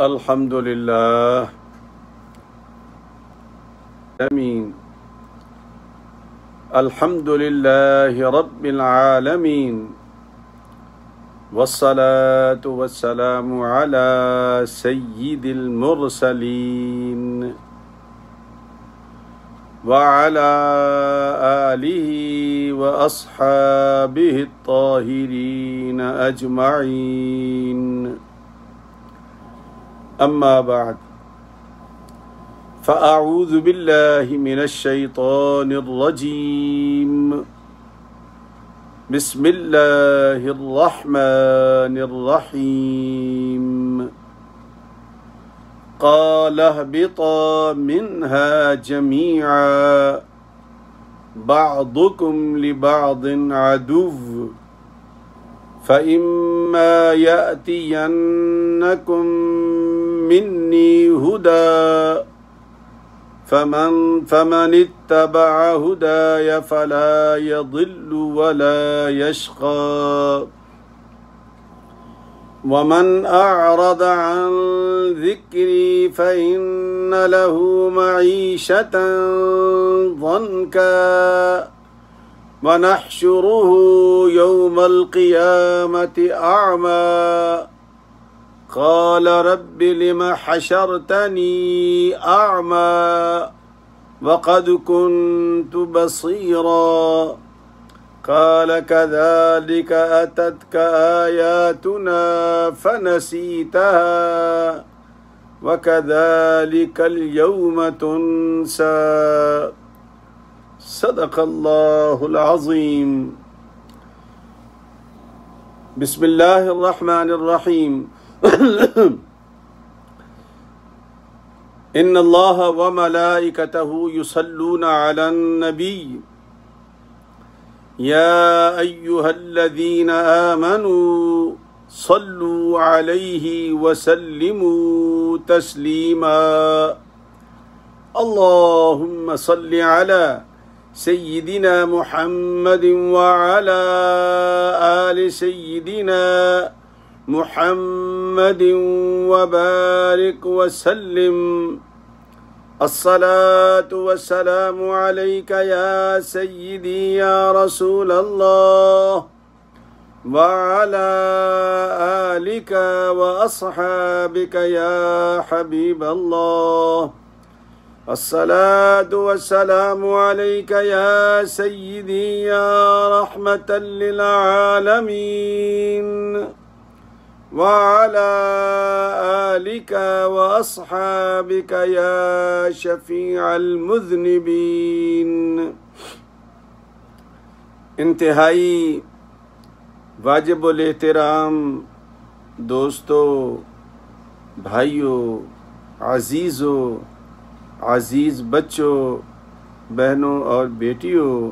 अल्हम्दुलिल्लाह आमीन। अल्हम्दुलिल्लाहि रब्बिल आलमीन वस्सलातु वस्सलामु अला सय्यिदिल मुरसलीन व अला आलिहि व अस्हाबिहि त्ताहिरीन अजमईन। अम्मा बाद फ़अऊज़ु बिल्लाहि मिनश शैतानिर रजीम। बिस्मिल्लाहिर रहमानिर रहीम। क़ाल अहबिता मिन्हा जमीआ बअदुकुम लिबअदिन अदुव्व फ़इम्मा यअतियन्नकुम मिन्नी हुदा फमन इत्तबअ हुदाय फला यदिल्लु वला यश्क़ा वमन अअरद अन ज़िक्री फ़इन्न लहू मईशतन ज़न्का वनहशुरुहु यौमल क़ियामति अअमा क़ाल रब्बि लिम हशरतनी अअमा वक़द कुन्तु बसीरा क़ाल कज़ालिक अततक आयातुना फनसीतहा वकज़ालिकल यौम तुन्सा। सदक़ल्लाहुल अज़ीम। बिस्मिल्लाहिर रहमानिर रहीम। इन्नल्लाह व मलाइकतहु युसल्लूना अलन नबी या अय्युहल्लज़ीना आमनू सल्लू अलैहि व सल्लिमू तस्लीमा। अल्लाहुम्मा सल्लि अला सय्यिदिना मुहम्मदिन व अला आलि सय्यिदिना मुहम्मदिन व बारिक व सल्लिम। अस्सलातु वस्सलामु अलैका या सय्यिदी या रसूलल्लाह व अला आलिका व अस्हाबिका या हबीबल्लाह। अस्सलातु वस्सलामु अलैका या सय्यिदी या रहमतल लिल आलमीन व अला आलिका व अस्हाबिका या शफीअल मुज़निबीन। इंतहाई वाजिबुल एहतराम दोस्तों, भाइयों, अजीज़ों, अजीज़ बच्चों, बहनों और बेटियों,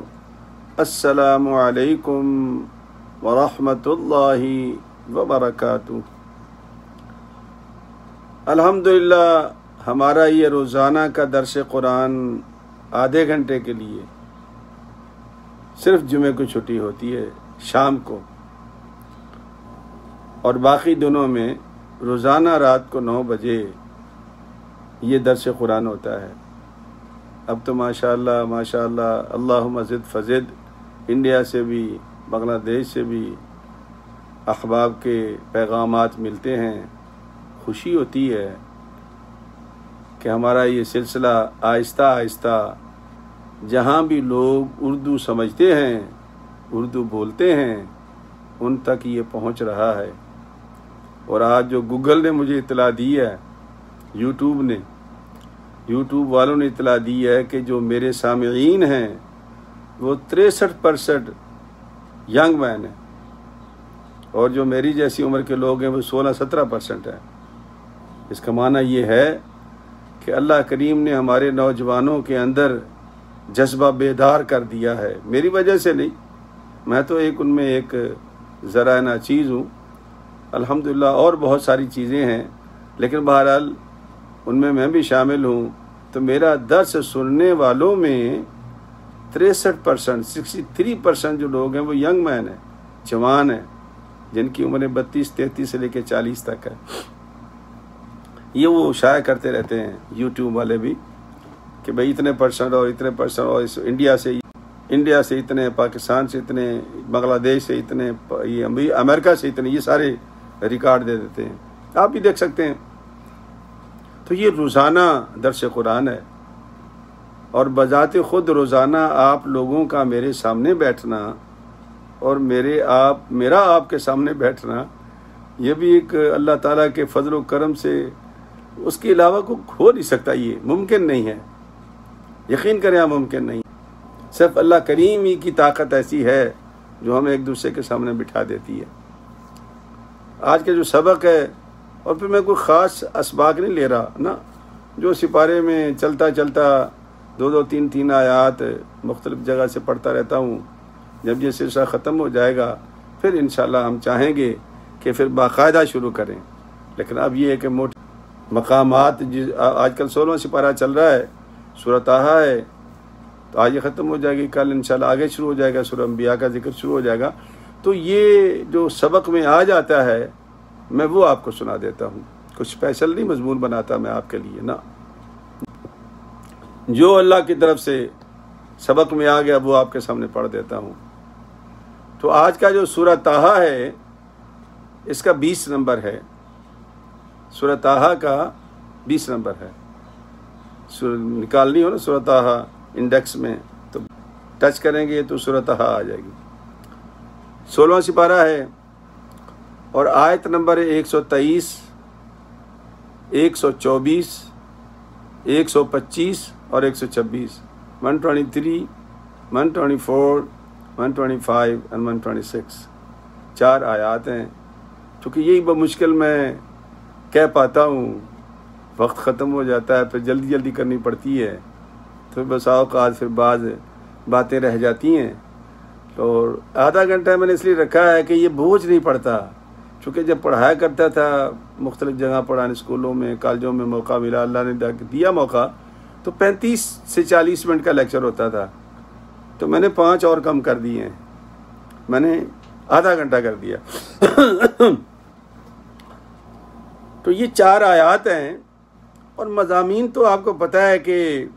अस्सलामु अलैकुम व रहमतुल्लाहि व बरकातुहू। अल्हम्दुलिल्लाह हमारा ये रोज़ाना का दर्स कुरान आधे घंटे के लिए सिर्फ जुमे को छुट्टी होती है शाम को, और बाकी दिनों में रोज़ाना रात को 9 बजे ये दर्स कुरान होता है। अब तो माशाअल्लाह माशाअल्लाह अल्लाहुम्मा ज़िद फ़ज़िद इंडिया से भी बांग्लादेश से भी अहबाब के पैगामात मिलते हैं। खुशी होती है कि हमारा ये सिलसिला आहिस्ता आहिस्ता जहाँ भी लोग उर्दू समझते हैं, उर्दू बोलते हैं, उन तक ये पहुँच रहा है। और आज जो गूगल ने मुझे इत्तला दी है, यूट्यूब वालों ने इत्तला दी है कि जो मेरे सामईन हैं वो 63% यंग मैन है, और जो मेरी जैसी उम्र के लोग हैं वो 16-17% हैं। इसका माना ये है कि अल्लाह करीम ने हमारे नौजवानों के अंदर जज्बा बेदार कर दिया है। मेरी वजह से नहीं, मैं तो उनमें एक ज़रा नाचीज़ हूँ अल्हम्दुलिल्लाह, और बहुत सारी चीज़ें हैं, लेकिन बहरहाल उनमें मैं भी शामिल हूँ। तो मेरा दर्स सुनने वालों में 63%, 63% जो लोग हैं वो यंग मैन हैं, जवान हैं, जिनकी उम्र 32-33 से लेकर 40 तक है। ये वो शाया करते रहते हैं यूट्यूब वाले भी कि भाई इतने % और इतने % और इस इंडिया से इतने, पाकिस्तान से इतने, बांग्लादेश से इतने, ये अमेरिका से इतने, ये सारे रिकॉर्ड दे देते हैं। आप भी देख सकते हैं। तो ये रोज़ाना दर्स कुरान है और बजाते खुद रोज़ाना आप लोगों का मेरे सामने बैठना और मेरा आपके सामने बैठना, ये भी एक अल्लाह ताला के फजल व करम से, उसके अलावा को हो नहीं सकता। ये मुमकिन नहीं है, यकीन करें आप, मुमकिन नहीं। सिर्फ अल्लाह करीम ही की ताकत ऐसी है जो हमें एक दूसरे के सामने बिठा देती है। आज के जो सबक है, और फिर मैं कोई ख़ास असबाक नहीं ले रहा ना, जो सिपारे में चलता चलता 2-2, 3-3 आयात मुख्तलिफ जगह से पढ़ता रहता हूँ। जब ये सिलसिला ख़त्म हो जाएगा फिर इंशाल्लाह हम चाहेंगे कि फिर बाकायदा शुरू करें। लेकिन अब ये है कि मोटे मकामात, आजकल 16वां सिपारा चल रहा है, सूरह ताहा है, तो आज ये ख़त्म हो जाएगी, कल इंशाल्लाह आगे शुरू हो जाएगा, सूरह अंबिया का जिक्र शुरू हो जाएगा। तो ये जो सबक में आ जाता है मैं वो आपको सुना देता हूँ, कुछ स्पेशल नहीं मजमून बनाता मैं आपके लिए ना, जो अल्लाह की तरफ से सबक में आ गया वो आपके सामने पढ़ देता हूँ। तो आज का जो सूरह ताहा है इसका 20 नंबर है, सूरह ताहा का 20 नंबर है। निकालनी हो ना सूरह ताहा इंडेक्स में, तो टच करेंगे तो सूरह ताहा आ जाएगी। 16वां सिपारा है और आयत नंबर 123, 124, 125 और 126, 123, 124, 125 और 126, 4 आयात हैं। चूँकि यही बमुश्किल मैं कह पाता हूँ, वक्त ख़त्म हो जाता है, फिर जल्दी जल्दी करनी पड़ती है, तो बस औक़ात फिर बाद बातें रह जाती हैं। तो आधा घंटा मैंने इसलिए रखा है कि ये बोझ नहीं पड़ता। चूँकि जब पढ़ाया करता था मुख्तलिफ़ जगह पढ़ाने, स्कूलों में, कॉलेजों में मौका मिला, अल्लाह ने दिया मौका, तो 35 से 40 मिनट का लेक्चर होता था। तो मैंने 5 और कम कर दिए हैं, मैंने आधा घंटा कर दिया। तो ये 4 आयात हैं और मज़ामीन तो आपको पता है कि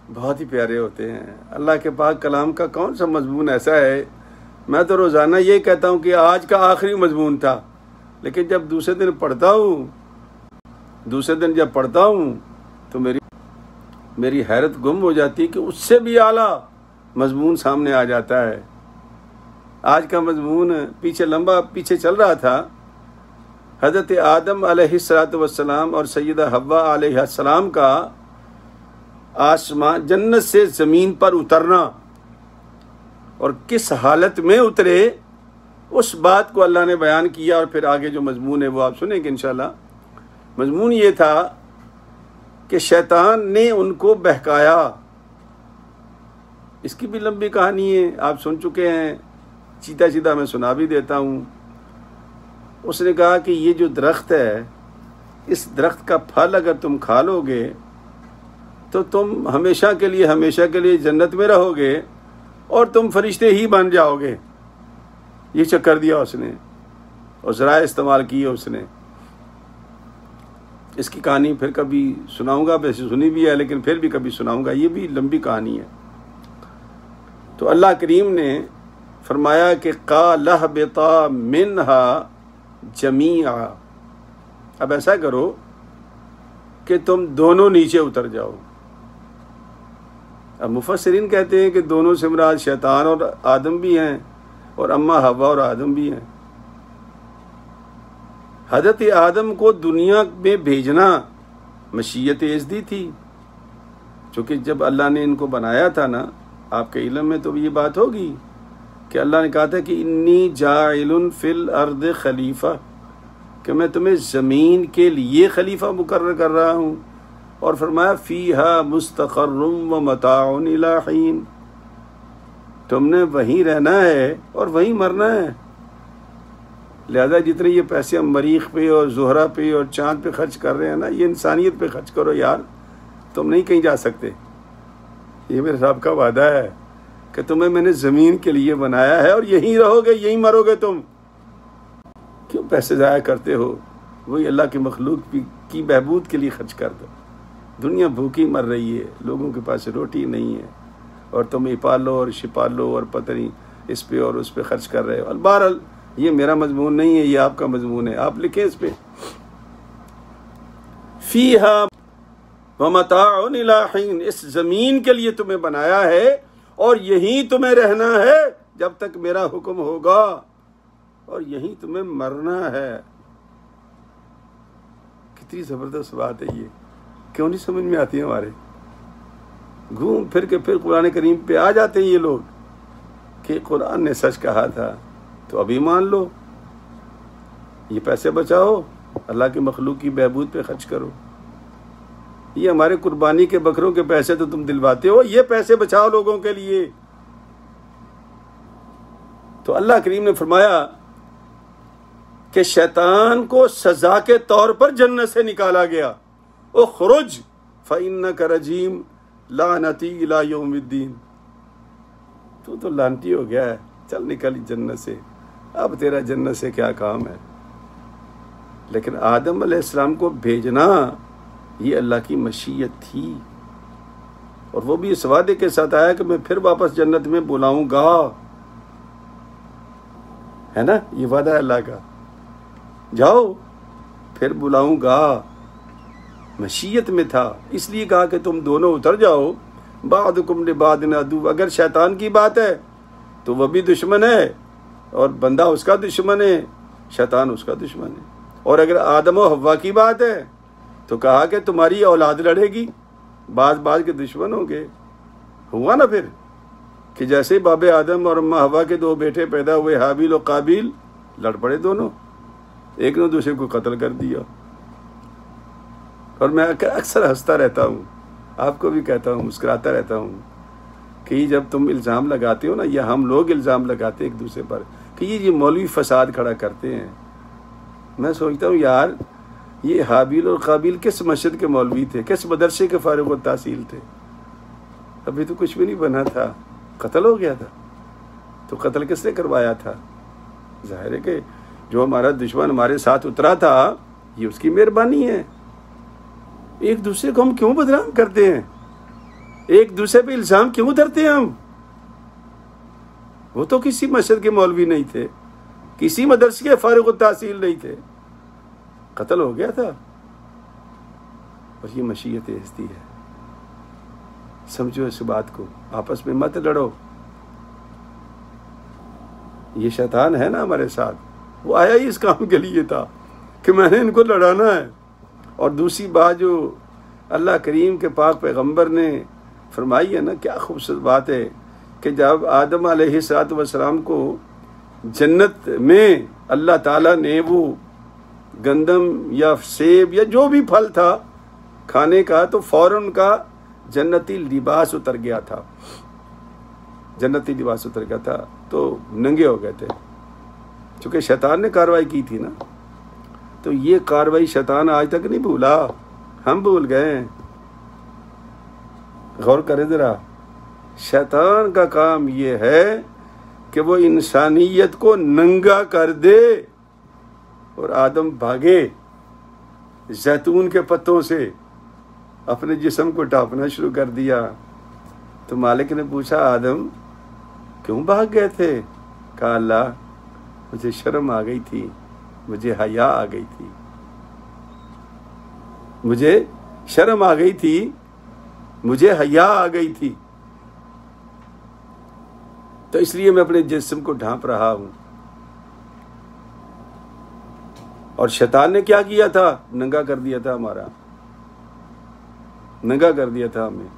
बहुत ही प्यारे होते हैं। अल्लाह के पाक कलाम का कौन सा मजमून ऐसा है, मैं तो रोज़ाना ये कहता हूँ कि आज का आखिरी मजमून था, लेकिन जब दूसरे दिन जब पढ़ता हूँ तो मेरी हैरत गुम हो जाती है कि उससे भी आला मजमून सामने आ जाता है। आज का मजमून पीछे चल रहा था। हज़रत आदम अलैहिस्सलातु वस्सलाम और सैयदा हव्वा अलैहिस्सलाम का आसमान, जन्नत से ज़मीन पर उतरना, और किस हालत में उतरे उस बात को अल्लाह ने बयान किया। और फिर आगे जो मजमून है वो आप सुनेंगे इंशाल्लाह। मजमून ये था कि शैतान ने उनको बहकाया। इसकी भी लंबी कहानी है, आप सुन चुके हैं, सीधा सीधा मैं सुना भी देता हूँ। उसने कहा कि ये जो दरख्त है, इस दरख्त का फल अगर तुम खा लोगे तो तुम हमेशा के लिए जन्नत में रहोगे और तुम फरिश्ते ही बन जाओगे। ये चक्कर दिया उसने और ज़राए इस्तेमाल किए उसने। इसकी कहानी फिर कभी सुनाऊंगा, वैसे सुनी भी है लेकिन फिर भी कभी सुनाऊंगा, ये भी लंबी कहानी है। तो अल्लाह करीम ने फरमाया कि क़ाल अहबिता मिन्हा जमीआ, अब ऐसा करो कि तुम दोनों नीचे उतर जाओ। अब मुफस्सिरीन कहते हैं कि दोनों से मुराद शैतान और आदम भी हैं और अम्मा हव्वा और आदम भी हैं। हज़रत आदम को दुनिया में भेजना मशीयत इज़्दी थी, चूँकि जब अल्लाह ने इनको बनाया था ना, आपके इल्म में तो ये बात होगी कि अल्लाह ने कहा था कि इन्नी जाइलुन फिल अर्द खलीफा, कि मैं तुम्हें ज़मीन के लिए खलीफा मुकर्रर कर रहा हूँ। और फरमाया फ़ीहा मुस्तक़र्रुम व मताउन इला हीन, तुमने वहीं रहना है और वहीं मरना है। लिहाजा जितने ये पैसे हम मरीख पे और ज़ुहरा पे और चाँद पे खर्च कर रहे हैं ना, ये इंसानियत पे खर्च करो यार, तुम नहीं कहीं जा सकते। ये मेरे रब का वादा है कि तुम्हें मैंने ज़मीन के लिए बनाया है और यहीं रहोगे, यहीं मरोगे तुम। क्यों पैसे ज़ाया करते हो? वही अल्लाह की मखलूक की बहबूद के लिए खर्च कर दो। दुनिया भूखी मर रही है, लोगों के पास रोटी नहीं है, और तुम इपालो और शिपालो और पता नहीं इस पे और उस पे खर्च कर रहे हो। बहरहाल ये मेरा मजमून नहीं है, ये आपका मजमून है, आप लिखें इस पे। फीहा व मताउन इलाहीन, इस जमीन के लिए तुम्हें बनाया है और यहीं तुम्हें रहना है जब तक मेरा हुक्म होगा, और यहीं तुम्हें मरना है। कितनी जबरदस्त बात है ये, क्यों नहीं समझ में आती है हमारे? घूम फिर के फिर कुरान करीम पे आ जाते हैं ये लोग कि कुरान ने सच कहा था तो अभी मान लो, ये पैसे बचाओ, अल्लाह की मखलूक की बहबूद पे खर्च करो। ये हमारे कुर्बानी के बकरों के पैसे तो तुम दिलवाते हो, ये पैसे बचाओ लोगों के लिए। तो अल्लाह करीम ने फरमाया कि शैतान को सजा के तौर पर जन्नत से निकाला गया। ओ खुरुज फइन्नका रजीम लानती इला यौमिद्दीन, तू तो लानती हो गया है, चल निकल जन्नत से, अब तेरा जन्नत से क्या काम है। लेकिन आदम अलैहिस्सलाम को भेजना ये अल्लाह की मशीयत थी, और वो भी इस वादे के साथ आया कि मैं फिर वापस जन्नत में बुलाऊंगा, है ना, ये वादा है अल्लाह का, जाओ फिर बुलाऊंगा। मशीयत में था, इसलिए कहा कि तुम दोनों उतर जाओ, बादुकुम लिबादिन अदू। अगर शैतान की बात है तो वह भी दुश्मन है, और बंदा उसका दुश्मन है, शैतान उसका दुश्मन है। और अगर आदम और हव्वा की बात है तो कहा कि तुम्हारी औलाद लड़ेगी, बाज के दुश्मन होंगे। हुआ ना फिर कि जैसे ही बाबे आदम और अम्मा हव्वा के दो बेटे पैदा हुए, हाबिल और काबिल, लड़ पड़े दोनों, एक ने दूसरे को कत्ल कर दिया। और मैं अक्सर हंसता रहता हूँ, आपको भी कहता हूँ, मुस्कुराता रहता हूँ कि जब तुम इल्ज़ाम लगाते हो ना, या हम लोग इल्ज़ाम लगाते हैं एक दूसरे पर कि ये मौलवी फसाद खड़ा करते हैं, मैं सोचता हूँ यार ये हाबिल और काबिल किस मस्जिद के मौलवी थे, किस मदरसे के फारिग और तहसील थे? अभी तो कुछ भी नहीं बना था, कत्ल हो गया था। तो कत्ल किसने करवाया था? जाहिर है कि जो हमारा दुश्मन हमारे साथ उतरा था, ये उसकी मेहरबानी है। एक दूसरे को हम क्यों बदनाम करते हैं? एक दूसरे पे इल्जाम क्यों धरते हैं हम? वो तो किसी मस्जिद के मौलवी नहीं थे, किसी मदरसे के फारिग और तहसील नहीं थे, कत्ल हो गया था। और ये मशीयत हस्ती है, समझो इस बात को, आपस में मत लड़ो। ये शैतान है ना हमारे साथ, वो आया ही इस काम के लिए था कि मैंने इनको लड़ाना है। और दूसरी बात जो अल्लाह करीम के पाक पैगंबर ने फरमाई है ना, क्या खूबसूरत बात है कि जब आदम अलैहिस्सलाम को जन्नत में अल्लाह ताला ने वो गंदम या सेब या जो भी फल था खाने का, तो फौरन उनका जन्नती लिबास उतर गया था, जन्नती लिबास उतर गया था, तो नंगे हो गए थे। चूंकि शैतान ने कार्रवाई की थी ना, तो ये कार्रवाई शैतान आज तक नहीं भूला, हम भूल गए। गौर करें जरा, शैतान का काम ये है कि वो इंसानियत को नंगा कर दे और आदम भागे जैतून के पत्तों से, अपने जिस्म को ढांपना शुरू कर दिया। तो मालिक ने पूछा, आदम क्यों भाग गए थे? कहा, अल्लाह मुझे शर्म आ गई थी, मुझे हया आ गई थी, मुझे शर्म आ गई थी, मुझे हया आ गई थी, तो इसलिए मैं अपने जिस्म को ढांप रहा हूं। और शैतान ने क्या किया था? नंगा कर दिया था, हमारा नंगा कर दिया था हमें।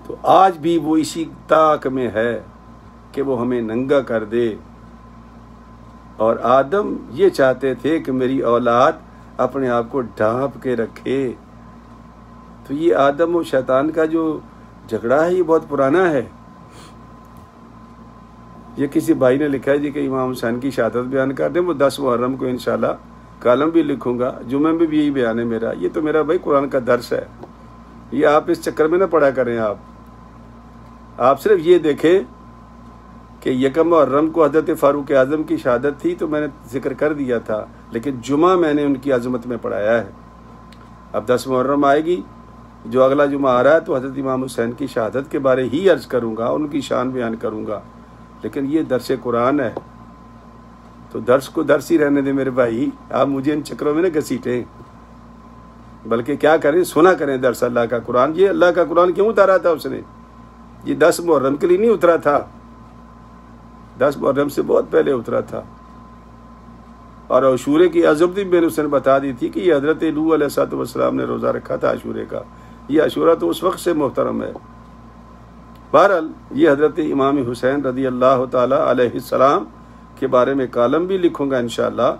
तो आज भी वो इसी ताक में है कि वो हमें नंगा कर दे। और आदम ये चाहते थे कि मेरी औलाद अपने आप को ढांप के रखे। तो ये आदम और शैतान का जो झगड़ा है ये बहुत पुराना है। ये किसी भाई ने लिखा है जी कि इमाम हुसैन की शहादत बयान कर दें, वो 10 मुहर्रम को इंशाल्लाह कालम भी लिखूंगा, जुमे में भी यही बयान है मेरा। ये तो मेरा भाई कुरान का दर्स है, ये आप इस चक्कर में ना पढ़ा करें। आप सिर्फ ये देखें कि यकम मुहर्रम को हज़रत फ़ारूक आज़म की शहादत थी तो मैंने जिक्र कर दिया था, लेकिन जुमा मैंने उनकी अज़मत में पढ़ाया है। अब 10 मुहर्रम आएगी, जो अगला जुमा आ रहा है, तो हज़रत इमाम हुसैन की शहादत के बारे ही अर्ज़ करूँगा, उनकी शान बयान करूँगा। लेकिन ये दर्स कुरान है, तो दर्स को दर्स ही रहने दे मेरे भाई। आप मुझे इन चक्रों में न घसीटें, बल्कि क्या करें, सुना करें दर्स अल्लाह का कुरान। ये अल्लाह का कुरान क्यों उतारा था उसने? ये 10 मुहर्रम के लिए नहीं उतरा था, 10 मुहर्रम से बहुत पहले उतरा था। और आशूरे की अज़मत भी मैंने उसने बता दी थी कि ये हज़रत नूह अलैहिस्सलाम ने रोज़ा रखा था आशूरे का। ये आशूरा तो उस वक्त से मोहतरम है। बहरहाल ये हज़रत इमाम हुसैन रज़ी अल्लाह ताला अलैहिस्सलाम के बारे में कालम भी लिखूँगा इंशाअल्लाह,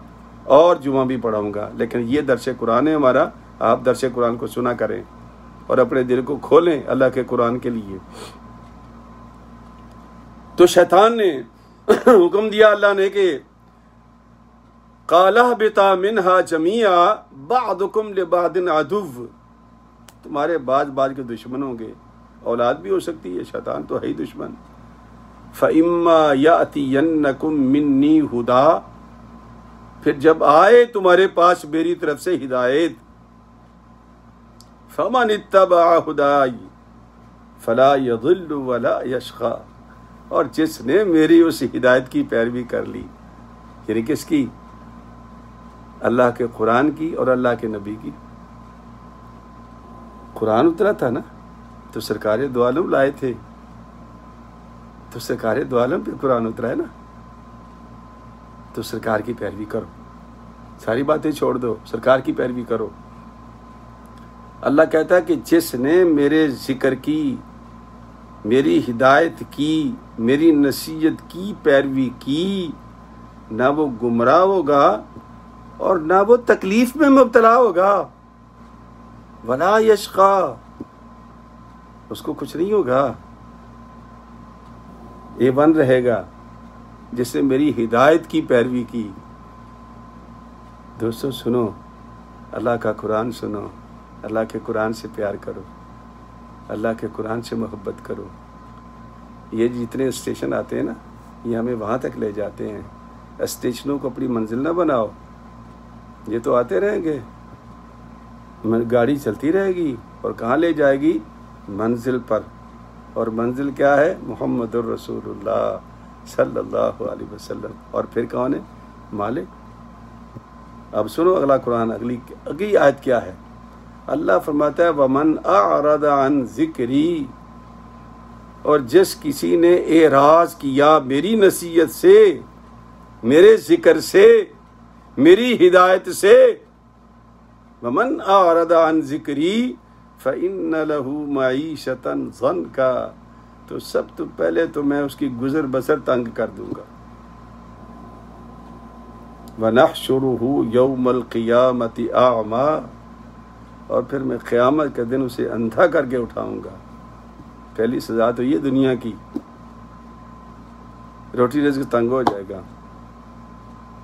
और जुमा भी पढ़ाऊँगा। लेकिन ये दर्स कुरान है हमारा। आप दर्स कुरान को सुना करें और अपने दिल को खोलें अल्लाह के कुरान के लिए। तो शैतान ने हुक्म दिया अल्लाह ने कि काला बिता मिनहा जमिया बादुकुम लिबादिन अदुव, तुम्हारे बाज के दुश्मन होंगे, औलाद भी हो सकती है, शैतान तो है ही दुश्मन। फ़इम्मा यातियन्नकुम मिन्नी हुदा, फिर जब आए तुम्हारे पास मेरी तरफ से हिदायत, फमन इत्तबा हुदाई फला यज़िल्लु वला यशक़ा, और जिसने मेरी उस हिदायत की पैरवी कर ली, यानी किसकी? अल्लाह के कुरान की और अल्लाह के नबी की। कुरान उतरा था ना, तो सरकार दो आलम लाए थे, तो सरकार दो आलम पे कुरान उतरा है ना, तो सरकार की पैरवी करो, सारी बातें छोड़ दो, सरकार की पैरवी करो। अल्लाह कहता है कि जिसने मेरे जिक्र की, मेरी हिदायत की, मेरी नसीहत की पैरवी की, ना वो गुमराह होगा और ना वो तकलीफ में मुब्तला होगा। वला यशक़ा, उसको कुछ नहीं होगा, A1 रहेगा जिसने मेरी हिदायत की पैरवी की। दोस्तों सुनो, अल्लाह का कुरान सुनो, अल्लाह के कुरान से प्यार करो, अल्लाह के कुरान से मोहब्बत करो। ये जितने स्टेशन आते हैं ना, ये हमें वहाँ तक ले जाते हैं। स्टेशनों को अपनी मंजिल ना बनाओ, ये तो आते रहेंगे, गाड़ी चलती रहेगी और कहाँ ले जाएगी? मंजिल पर। और मंजिल क्या है? मुहम्मदुर रसूलुल्लाह सल्लल्लाहु अलैहि वसल्लम। और फिर कौन है? मालिक। अब सुनो अगला कुरान, अगली आयत क्या है? अल्लाह फरमाता है वमन अअरद अन ज़िक्री, और जिस किसी ने एराज किया मेरी नसीहत से, मेरे जिक्र से, मेरी हिदायत से, वमन अअरद अन ज़िक्री फ़इन्न लहू मईशतन ज़न्का, तो सब तो पहले तो मैं उसकी गुजर बसर तंग कर दूंगा। वनहशुरुहु यौमल क़ियामति अअमा, और फिर मैं क़यामत के दिन उसे अंधा करके उठाऊंगा। पहली सज़ा तो ये दुनिया की, रोटी रिज़्क़ तंग हो जाएगा।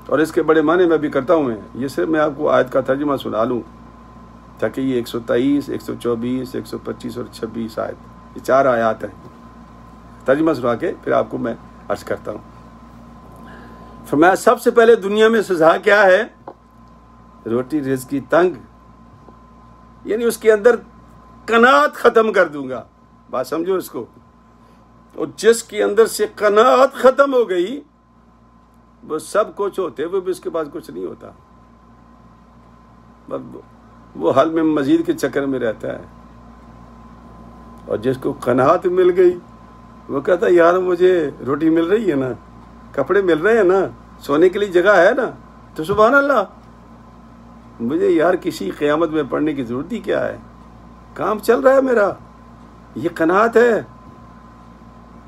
और इसके बड़े माने मैं भी करता हूँ, ये सिर्फ मैं आपको आयत का तर्जुमा सुना लूँ, ताकि ये 123, 124, 125 और 26 आयत, ये 4 आयत हैं, तर्जुमा सुना के फिर आपको मैं अर्ज करता हूँ। फरमाया सबसे पहले दुनिया में सज़ा क्या है? रोटी रिज़्क़ की तंग, यानी उसके अंदर कनात ख़त्म कर दूंगा। बात समझो इसको। और जिसके अंदर से कनात ख़त्म हो गई, वो सब कुछ होते हुए भी उसके पास कुछ नहीं होता, वो हल में मजीद के चक्कर में रहता है। और जिसको कनात मिल गई, वो कहता है यार मुझे रोटी मिल रही है ना, कपड़े मिल रहे हैं ना, सोने के लिए जगह है ना, तो सुभान अल्लाह, मुझे यार किसी क़यामत में पढ़ने की ज़रूरत ही क्या है, काम चल रहा है मेरा, ये कनात है।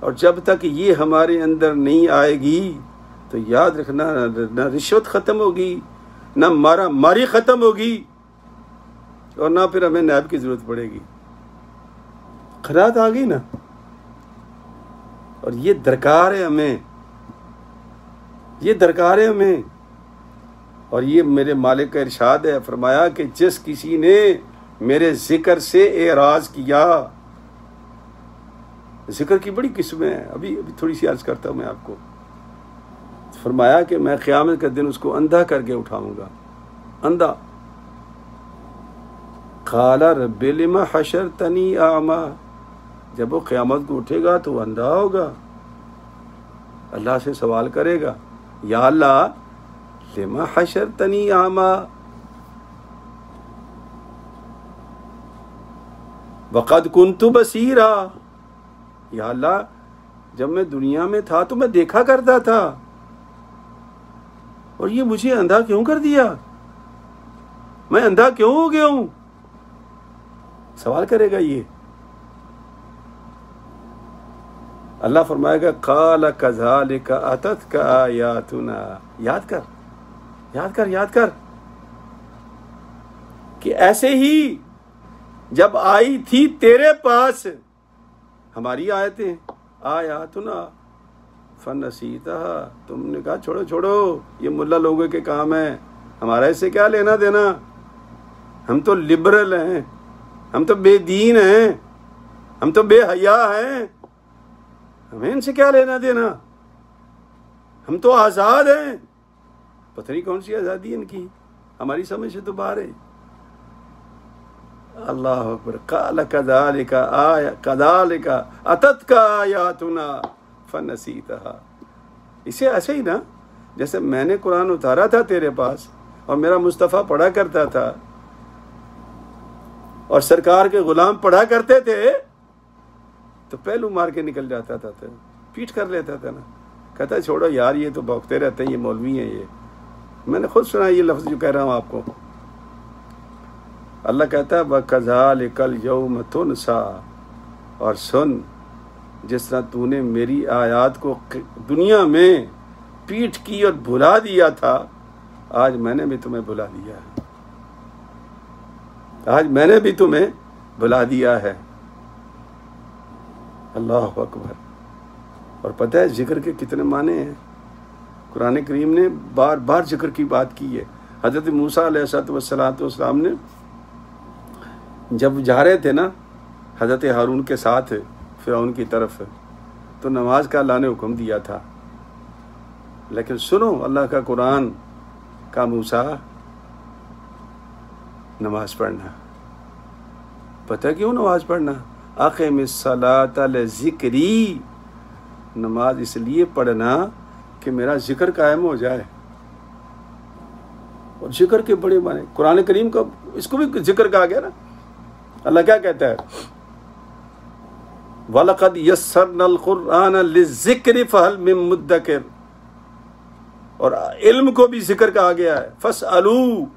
और जब तक ये हमारे अंदर नहीं आएगी तो याद रखना, ना रिश्वत ख़त्म होगी, ना मारा मारी ख़त्म होगी, और ना फिर हमें नैब की ज़रूरत पड़ेगी। कनात आ गई ना, और ये दरकार है हमें, ये दरकार है हमें। और ये मेरे मालिक का इरशाद है, फरमाया कि जिस किसी ने मेरे जिक्र से एराज किया, जिक्र की बड़ी किस्में हैं, अभी अभी थोड़ी सी अर्ज करता हूँ मैं आपको। फरमाया कि मैं क़यामत के दिन उसको अंधा करके उठाऊंगा, अंधा। क़ाला रब्बि लिमा हशरतनी आमा, जब वो क़यामत को उठेगा तो वो अंधा होगा, अल्लाह से सवाल करेगा, या अल्लाह लिमा हशरतनी आमा वक़द कुन्तु बसीरा, या अल्लाह जब मैं दुनिया में था तो मैं देखा करता था, और ये मुझे अंधा क्यों कर दिया, मैं अंधा क्यों हो गया हूं? सवाल करेगा ये। अल्लाह फरमाएगा क़ाल कज़ालिका अततका आयातुना, याद कर याद कर याद कर कि ऐसे ही जब आई थी तेरे पास हमारी आयतें, आयातुना फनसीता, तुमने कहा छोड़ो छोड़ो ये मुल्ला लोगों के काम है, हमारा इससे क्या लेना देना, हम तो लिबरल हैं, हम तो बेदीन हैं, हम तो बेहया हैं, हमें इनसे क्या लेना देना, हम तो आज़ाद हैं। पता नहीं कौन सी आज़ादी इनकी, हमारी समझ से तो बाहर है। अल्लाह अकबर। क़ाल कज़ालिका आया कज़ालिका अततका आयातुना फनसीतहा। इसे ऐसे ही ना, जैसे मैंने कुरान उतारा था तेरे पास और मेरा मुस्तफ़ा पढ़ा करता था और सरकार के गुलाम पढ़ा करते थे, तो पहलू मार के निकल जाता था, पीठ कर लेता था ना, कहता छोड़ो यार ये तो भौंकते रहते हैं, ये मौलवी हैं ये। मैंने खुद सुना ये लफ्ज़ जो कह रहा हूँ आपको। अल्लाह कहता है वकज़ालिकल यौम तुनसा, और सुन जिस तरह तूने मेरी आयत को दुनिया में पीठ की और भुला दिया था, आज मैंने भी तुम्हें भुला दिया है, आज मैंने भी तुम्हें भुला दिया है। अल्लाह अकबर। और पता है जिक्र के कितने माने हैं, कुरान करीम ने बार बार जिक्र की बात की है। हज़रत मूसा अलैहिस्सलाम ने जब जा रहे थे ना हज़रत हारून के साथ फ़िरौन की तरफ, तो नमाज का अल्लाह ने हुक्म दिया था, लेकिन सुनो अल्लाह का कुरान का मूसा नमाज पढ़ना। पता क्यों नमाज पढ़ना? अक़िमिस्सलाता लिज़िक्री, नमाज इसलिए पढ़ना कि मेरा जिक्र कायम हो जाए। और जिक्र के बड़े माने, कुरान करीम का इसको भी जिक्र कहा गया ना। अल्लाह क्या कहता है, वलक़द यस्सरनल क़ुरआन लिज़िक्रि फ़हल मिन मुद्दकिर, और इल्म को भी जिक्र कहा गया है, फ़स्अलू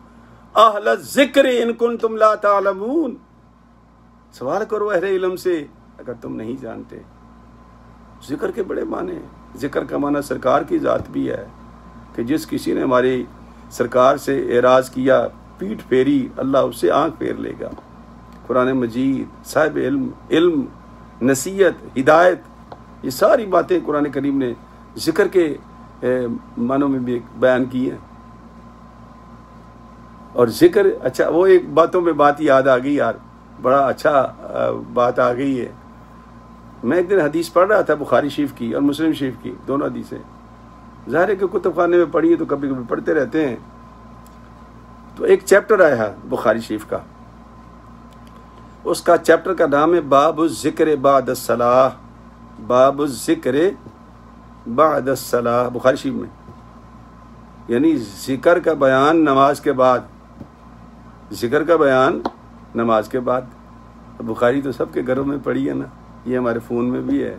अहल ज़िक्रि इन कुंतुम ला तालमून, सवाल करो अहले इल्म से अगर तुम नहीं जानते। जिक्र के बड़े माने हैं। जिक्र का माना सरकार की ज़ात भी है कि जिस किसी ने हमारी सरकार से एराज़ किया, पीठ फेरी, अल्लाह उससे आंख फेर लेगा। कुरान मजीद, साहिब इल्म, नसीहत, हिदायत, ये सारी बातें कुरान करीम ने जिक्र के मानों में भी बयान की हैं। और जिक्र, अच्छा वो एक बातों में बात याद आ गई यार, बड़ा अच्छा बात आ गई है। मैं एक दिन हदीस पढ़ रहा था बुखारी शरीफ की और मुस्लिम शरीफ की, दोनों हदीसें ज़ाहिर है कि कुतुब खाने में पढ़ी है तो कभी कभी पढ़ते रहते हैं। तो एक चैप्टर आया है बुखारी शरीफ का, उसका चैप्टर का नाम है बाबु ज़िक्र बादस सलाह, बाबु ज़िक्र बादस सलाह, बुखारी शरीफ में, यानी जिक्र का बयान नमाज के बाद, जिक्र का बयान नमाज के बाद। बुखारी तो सबके घरों में पड़ी है ना, ये हमारे फ़ोन में भी है,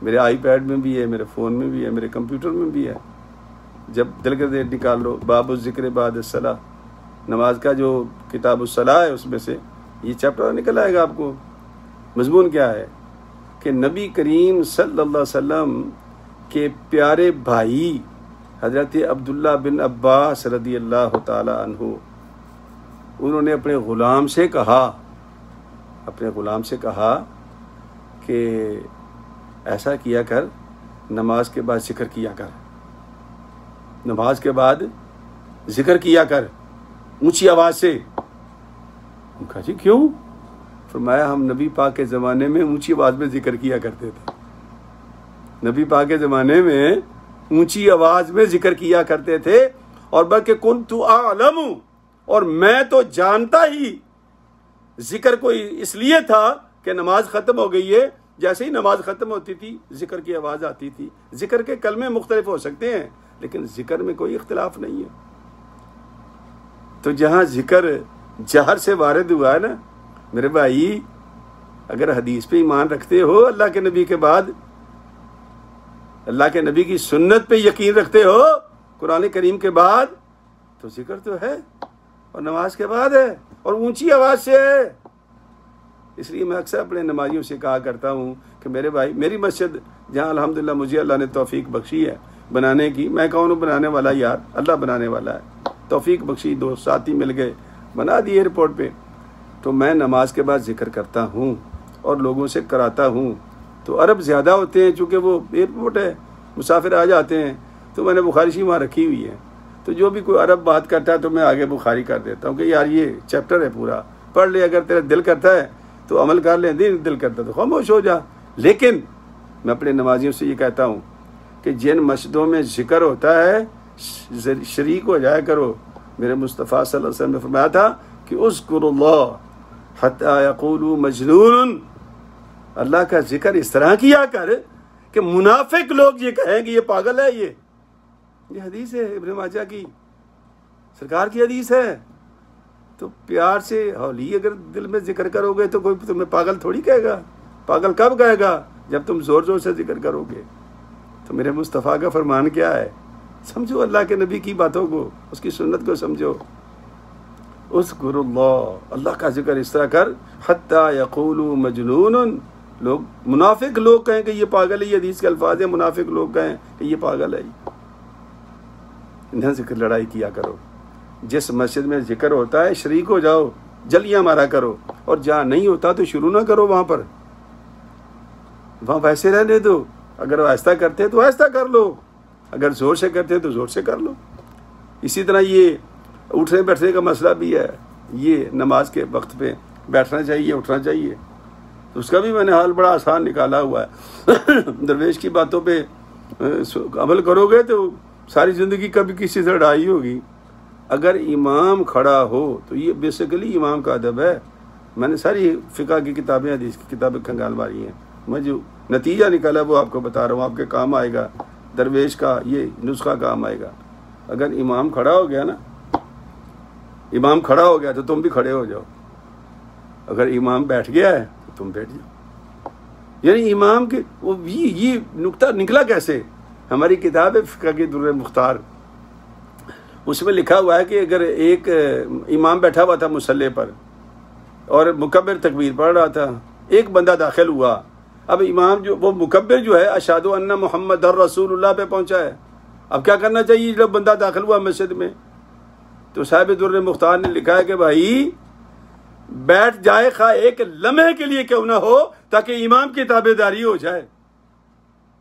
मेरे आईपैड में भी है, मेरे फ़ोन में भी है, मेरे कंप्यूटर में भी है। जब दिल कर दे निकाल लो, बाबु ज़िक्र बादस सलाह, नमाज का जो किताब सलाह है उसमें से ये चैप्टर निकल आएगा आपको। मज़मून क्या है कि नबी करीम सल्लल्लाहु अलैहि वसल्लम के प्यारे भाई हज़रत अब्दुल्ला बिन अब्बास रज़ियल्लाहु ताला अन्हु, उन्होंने अपने ग़ुलाम से कहा कि ऐसा किया कर, नमाज के बाद जिक्र किया कर, नमाज के बाद जिक्र किया कर ऊंची आवाज़ से। उनका जी क्यों? फरमाया हम नबी पाक के ज़माने में ऊंची आवाज़ में जिक्र किया करते थे। नबी पाक के ज़माने में ऊंची आवाज़ में जिक्र किया करते थे, और बल्कि कुन्तु आलमु, और मैं तो जानता ही जिक्र को इसलिए था कि नमाज ख़त्म हो गई है, जैसे ही नमाज ख़त्म होती थी जिक्र की आवाज़ आती थी। जिक्र के कलमे मुख्तलिफ हो सकते हैं, लेकिन जिक्र में कोई इख्तिलाफ नहीं है। तो जहाँ जिक्र जहर से वारिद हुआ है ना मेरे भाई, अगर हदीस पे ईमान रखते हो, अल्लाह के नबी के बाद अल्लाह के नबी की सुन्नत पे यकीन रखते हो कुरान करीम के बाद, तो जिक्र तो है और नमाज के बाद है और ऊंची आवाज़ से है। इसलिए मैं अक्सर अपने नमाजियों से कहा करता हूँ कि मेरे भाई, मेरी मस्जिद जहाँ अल्हम्दुलिल्लाह मुझे अल्लाह ने तौफीक बख्शी है बनाने की, मैं कौन हूँ बनाने वाला, यार अल्लाह बनाने वाला है, तौफीक बख्शी, दो साथी मिल गए बना दिए एयरपोर्ट पे, तो मैं नमाज के बाद जिक्र करता हूँ और लोगों से कराता हूँ। तो अरब ज़्यादा होते हैं, चूँकि वो एयरपोर्ट है, मुसाफिर आ जाते हैं, तो मैंने बुखारी शरीफ वहाँ रखी हुई है, तो जो भी कोई अरब बात करता है तो मैं आगे बुखारी कर देता हूँ कि यार ये चैप्टर है पूरा, पढ़ ले, अगर तेरा दिल करता है तो अमल कर ले, नहीं दिल करता तो खामोश हो जा। लेकिन मैं अपने नमाजियों से ये कहता हूँ कि जिन मस्जिदों में जिक्र होता है शरीक हो जाया करो। मेरे मुस्तफ़ा सल्लल्लाहु अलैहि वसल्लम ने फरमाया था कि उज़्कुरुल्लाह हत्ता यक़ूलू मजनून, अल्लाह का जिक्र इस तरह किया कर कि मुनाफिक लोग ये कहें कि ये पागल है। ये हदीस है इब्न माजा की, सरकार की हदीस है। तो प्यार से हौली अगर दिल में जिक्र करोगे तो कोई तुम्हें पागल थोड़ी कहेगा। पागल कब कहेगा? जब तुम जोर जोर से जिक्र करोगे। तो मेरे मुस्तफ़ा का फरमान क्या है? समझो अल्लाह के नबी की बातों को, उसकी सुन्नत को समझो। उज़्कुरुल्लाह, अल्लाह का जिक्र इस तरह कर, हत्ता यक़ूलू मजनून, लोग मुनाफिक लोग कहें कि ये पागल है। ये हदीस के अल्फाज है, मुनाफिक लोग कहें कि ये पागल है। इन्हें जिक्र लड़ाई किया करो। जिस मस्जिद में जिक्र होता है शरीक हो जाओ, जलियां मारा करो, और जहाँ नहीं होता तो शुरू ना करो वहाँ पर, वहाँ वैसे रहने दो। अगर आहिस्ता करते तो आहिस्ता कर लो, अगर ज़ोर से करते तो ज़ोर से कर लो। इसी तरह ये उठने बैठने का मसला भी है। ये नमाज के वक्त पे बैठना चाहिए, उठना चाहिए, तो उसका भी मैंने हाल बड़ा आसान निकाला हुआ है। दरवेश की बातों पे अमल करोगे तो सारी ज़िंदगी कभी किसी से लड़ाई होगी। अगर इमाम खड़ा हो तो ये बेसिकली इमाम का अदब है। मैंने सारी फ़िक़ा की किताबें, हदीस की किताबें खंगाल मारी हैं। मैं जो नतीजा निकाला वो आपको बता रहा हूँ, आपके काम आएगा। दरवेश का ये नुस्खा काम आएगा। अगर इमाम खड़ा हो गया ना, इमाम खड़ा हो गया तो तुम भी खड़े हो जाओ। अगर इमाम बैठ गया है तो तुम बैठ जाओ। यानी इमाम के वो ये नुक्ता निकला कैसे? हमारी किताब है फ़िक़ा की दुर्र मुख्तार, उसमें लिखा हुआ है कि अगर एक इमाम बैठा हुआ था मुसल्ले पर और मुकब्बिर तकबीर पढ़ रहा था, एक बंदा दाखिल हुआ। अब इमाम जो वो मुकब्बिर जो है अशहदु अन्ना मुहम्मदर रसूलुल्लाह पे पहुंचा है। अब क्या करना चाहिए जब बंदा दाखिल हुआ मस्जिद में? तो साहिब दुर्र मुख्तार ने लिखा है कि भाई बैठ जाए, खा एक लम्हे के लिए क्यों ना हो, ताकि इमाम की ताबेदारी हो जाए।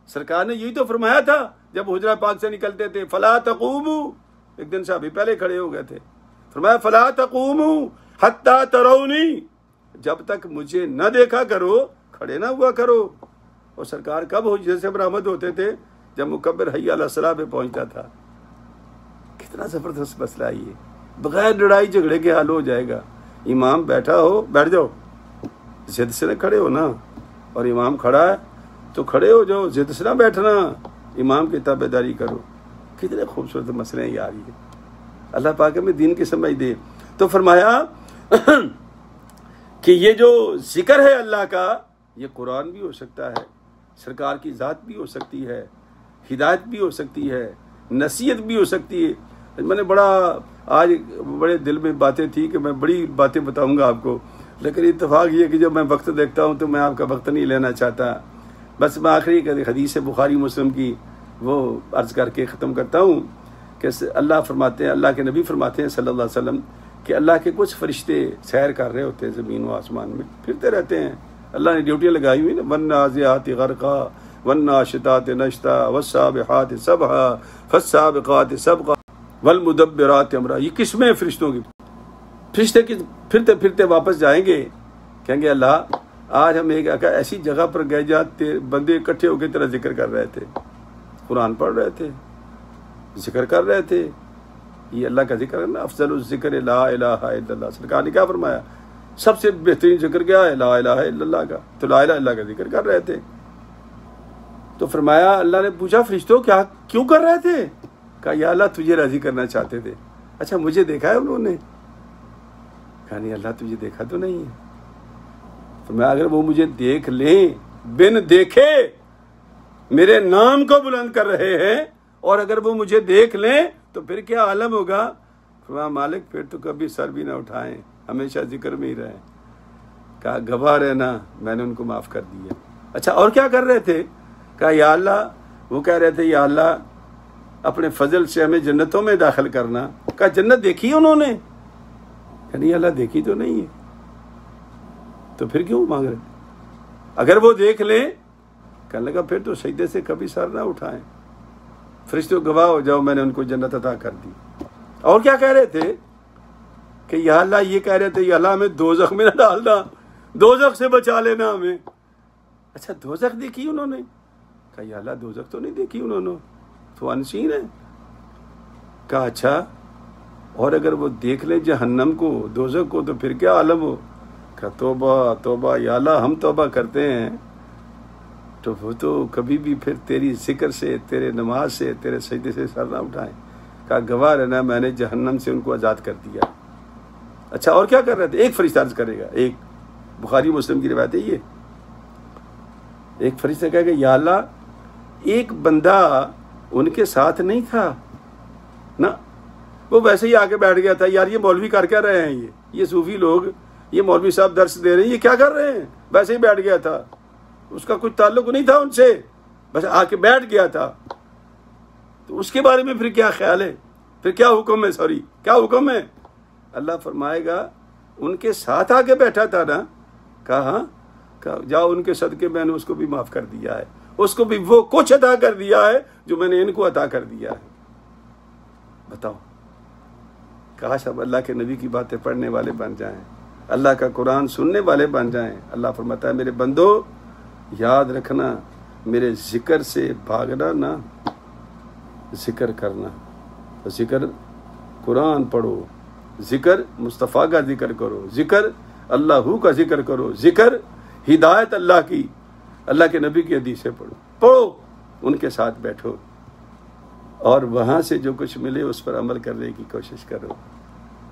सरकार ने यही तो फरमाया था जब हुजरा पाक से निकलते थे, फला तक़ूमू, एक दिन साहब पहले खड़े हो गए थे, फरमाया फला तक़ूमू हत्ता तरौनी, जब तक मुझे न देखा करो खड़े ना हुआ करो। और सरकार कब हुजरे से बरामद होते थे? जब मुकब्बिर हय्या अला सलाह पे पहुंचता था। कितना जबरदस्त मसला है ये, बगैर लड़ाई झगड़े के हल हो जाएगा। इमाम बैठा हो, बैठ जाओ, जिद से न खड़े हो ना, और इमाम खड़ा है तो खड़े हो जाओ, जिद से ना बैठना, इमाम की ताबेदारी करो। कितने खूबसूरत मसले हैं यार ये, अल्लाह पाक हमें दीन की समझ दे। तो फरमाया कि ये जो जिक्र है अल्लाह का, ये कुरान भी हो सकता है, सरकार की ज़ात भी हो सकती है, हिदायत भी हो सकती है, नसीहत भी हो सकती है। मैंने बड़ा आज बड़े दिल में बातें थी कि मैं बड़ी बातें बताऊंगा आपको, लेकिन इत्तेफाक ये कि जब मैं वक्त देखता हूँ तो मैं आपका वक्त नहीं लेना चाहता। बस मैं आखिरी हदीस बुखारी मुस्लिम की वो अर्ज़ करके ख़त्म करता हूँ कि अल्लाह फरमाते हैं, अल्लाह के नबी फरमाते हैं सल्लल्लाहु अलैहि वसल्लम कि अल्लाह के कुछ फरिश्ते सैर कर रहे होते हैं, ज़मीन व आसमान में फिरते रहते हैं। अल्लाह ने ड्यूटियाँ लगाई हुई ना, वन्नाज़िआति ग़रक़ा वन्नाशिताति नश्ता वस्साबिहाति सबहा फस्साबिक़ाति सबक़ा वल्मुदब्बिराति अमरा। ये किस्में फरिश्तों की, फरिश्ते की फिरते फिरते वापस जाएंगे कहेंगे अल्लाह आज हम एक ऐसी जगह पर गए जहाँ बंदे इकट्ठे होकर तेरा जिक्र कर रहे थे, कुरान पढ़ रहे थे, जिक्र कर रहे थे। ये अल्लाह का जिक्र है ना, अफजल जिक्र ला इलाहा इल्लल्लाह। सरकार ने क्या फरमाया? सबसे बेहतरीन जिक्र क्या है? ला इलाहा इल्लल्लाह का। तो ला इलाहा इल्लल्लाह का जिक्र कर रहे थे। तो फरमाया, अल्लाह ने पूछा फरिश्तों क्या क्यों कर रहे थे? कहा या अल्लाह तुझे राजी करना चाहते थे। अच्छा मुझे देखा है उन्होंने? कहा नहीं अल्लाह तुझे देखा तो नहीं है। तो मैं अगर वो मुझे देख लें, बिन देखे मेरे नाम को बुलंद कर रहे हैं, और अगर वो मुझे देख लें तो फिर क्या आलम होगा? फरमाया मालिक फिर तो कभी सर भी ना उठाएं, हमेशा जिक्र में ही रहें। कहा गवाह रहना, मैंने उनको माफ कर दिया। अच्छा और क्या कर रहे थे? कहा या अल्लाह, वो कह रहे थे या अल्लाह अपने फजल से हमें जन्नतों में दाखिल करना। कहा जन्नत देखी उन्होंने? नहीं अल्लाह देखी तो नहीं है, तो फिर क्यों मांग रहे? अगर वो देख ले, कहने लगा फिर तो सजदे से कभी सर ना उठाएं, फरिश्तों गवाह हो जाओ मैंने उनको जन्नत अता कर दी। और क्या कह रहे थे कि या अल्लाह, ये कह रहे थे या अल्लाह हमें दोजख में ना डालना, दोजख से बचा लेना हमें। अच्छा दोजख देखी उन्होंने? कहा या अल्लाह दोजख तो नहीं देखी उन्होंने, तो अनसीन है। कहा अच्छा और अगर वो देख ले जहन्नम को, दोजख को, तो फिर क्या आलम हो? कहा तौबा तौबा या अल्लाह हम तौबा करते हैं तो वो तो कभी भी फिर तेरी जिक्र से, तेरे नमाज से, तेरे सजदे से सर ना उठाएं। कहा गवाह रहना मैंने जहन्नम से उनको आज़ाद कर दिया। अच्छा और क्या कर रहे थे? एक फरिश्ता अर्ज करेगा, एक बुखारी मुस्लिम की रिवायत है ये। एक फरिश्ता कहेगा या अल्लाह एक बंदा उनके साथ नहीं था ना, वो वैसे ही आके बैठ गया था। यार ये मौलवी कर क्या रहे हैं? ये सूफी लोग, ये मौलवी साहब दर्श दे रहे हैं, ये क्या कर रहे हैं? वैसे ही बैठ गया था, उसका कुछ ताल्लुक नहीं था उनसे, बस आके बैठ गया था। तो उसके बारे में फिर क्या ख्याल है? फिर क्या हुक्म है? सॉरी क्या हुक्म है? अल्लाह फरमाएगा उनके साथ आके बैठा था ना। कहा जाओ उनके सदके मैंने उसको भी माफ कर दिया है, उसको भी वो कुछ अता कर दिया है जो मैंने इनको अता कर दिया है। बताओ, काश अब अल्लाह के नबी की बातें पढ़ने वाले बन जाएं, अल्लाह का कुरान सुनने वाले बन जाएं। अल्लाह फरमाता है मेरे बंदो याद रखना, मेरे जिक्र से भागना ना, जिक्र करना। जिक्र कुरान पढ़ो, जिक्र मुस्तफ़ा का जिक्र करो, जिक्र अल्लाह का जिक्र करो, जिक्र हिदायत अल्लाह की, अल्लाह के नबी की हदीसें पढ़ो, उनके साथ बैठो और वहाँ से जो कुछ मिले उस पर अमल करने की कोशिश करो।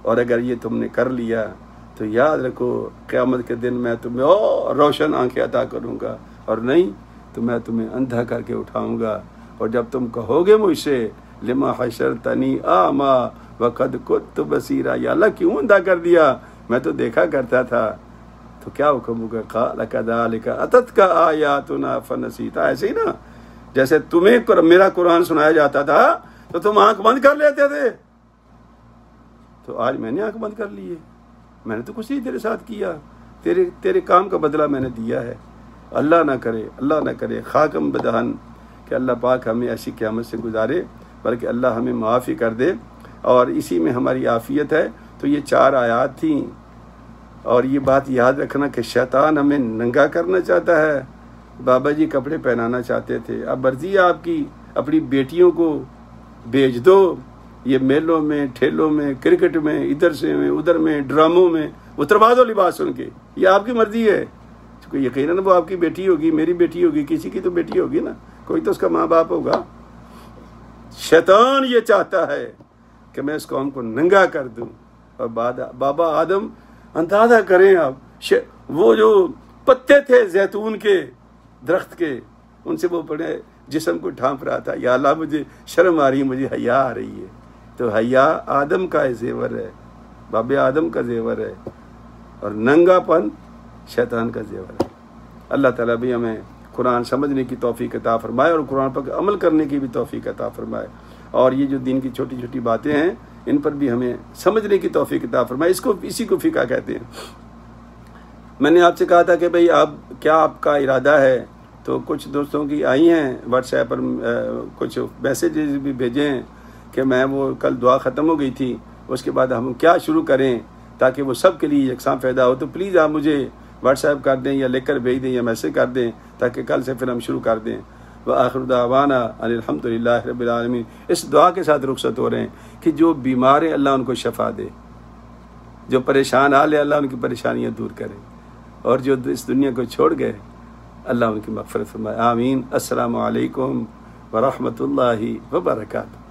और अगर ये तुमने कर लिया तो याद रखो क़यामत के दिन मैं तुम्हें और रोशन आंखें अता करूँगा, और नहीं तो मैं तुम्हें अंधा करके उठाऊँगा। और जब तुम कहोगे मुझसे लिमा हशरतनी आमा वक़द कुन्तु बसीरा, या अल्लाह क्यों अंधा कर दिया, मैं तो देखा करता था। तो क्या हुक्म होगा? क़ाल कज़ालिका अततका आयातुना फनसीता। ऐसे ही ना, जैसे तुम्हें मेरा कुरान सुनाया जाता था तो तुम आंख बंद कर लेते थे, तो आज मैंने आंख बंद कर ली है। मैंने तो कुछ नहीं तेरे साथ किया, तेरे काम का बदला मैंने दिया है। अल्लाह ना करे खाकम बदहन कि अल्लाह पाक हमें ऐसी क़यामत से गुजारे, बल्कि अल्लाह हमें माफ़ी कर दे। और इसी में हमारी आफ़ियत है। तो ये 4 आयात थी। और ये बात याद रखना कि शैतान हमें नंगा करना चाहता है। बाबा जी कपड़े पहनाना चाहते थे, अब मर्जी आपकी, अपनी बेटियों को भेज दो ये मेलों में, ठेलों में, क्रिकेट में, इधर से में, उधर में, ड्रामों में, उतरवा दो लिबास उनके, ये आपकी मर्जी है। क्योंकि यकीनन वो आपकी बेटी होगी, मेरी बेटी होगी, किसी की तो बेटी होगी ना, कोई तो उसका माँ बाप होगा। शैतान ये चाहता है कि मैं इस कौम को नंगा कर दूं। और बाबा आदम अंदाजा करें आप, वो जो पत्ते थे जैतून के दरख्त के, उनसे वो बड़े जिस्म को ढांप रहा था। या अल्लाह मुझे शर्म आ रही है, मुझे हया आ रही है। तो हया आदम का जेवर है, बाबे आदम का जेवर है, और नंगापन शैतान का जेवर है। अल्लाह ताला भी हमें कुरान समझने की तौफीक अता फरमाए और कुरान पर अमल करने की भी तौफीक अता फरमाए। और ये जो दीन की छोटी छोटी बातें हैं इन पर भी हमें समझने की तौफीक अता फरमाए। इसी को फ़िक़्ह कहते हैं। मैंने आपसे कहा था कि भाई आप क्या आपका इरादा है, तो कुछ दोस्तों की आई हैं व्हाट्सएप पर कुछ मैसेजेस भी भेजे हैं कि मैं वो कल दुआ ख़त्म हो गई थी, उसके बाद हम क्या शुरू करें ताकि वो सब के लिए यकसां फ़ायदा हो। तो प्लीज़ आप मुझे व्हाट्सएप कर दें या लेकर भेज दें या मैसेज कर दें, ताकि कल से फिर हम शुरू कर दें। व आखिर दावाना अल्हम्दुलिल्लाह रब्बिल आलमीन। इस दुआ के साथ रुखसत हो रहे हैं कि जो बीमार हैं अल्लाह उनको शफा दे, जो परेशान हाल है अल्लाह उनकी परेशानियाँ दूर करे, और जो इस दुनिया को छोड़ गए अल्लाह उनकी मग़फ़िरत फरमाए। आमीन। अस्सलामु अलैकुम व रहमतुल्लाहि व बरकातुहू।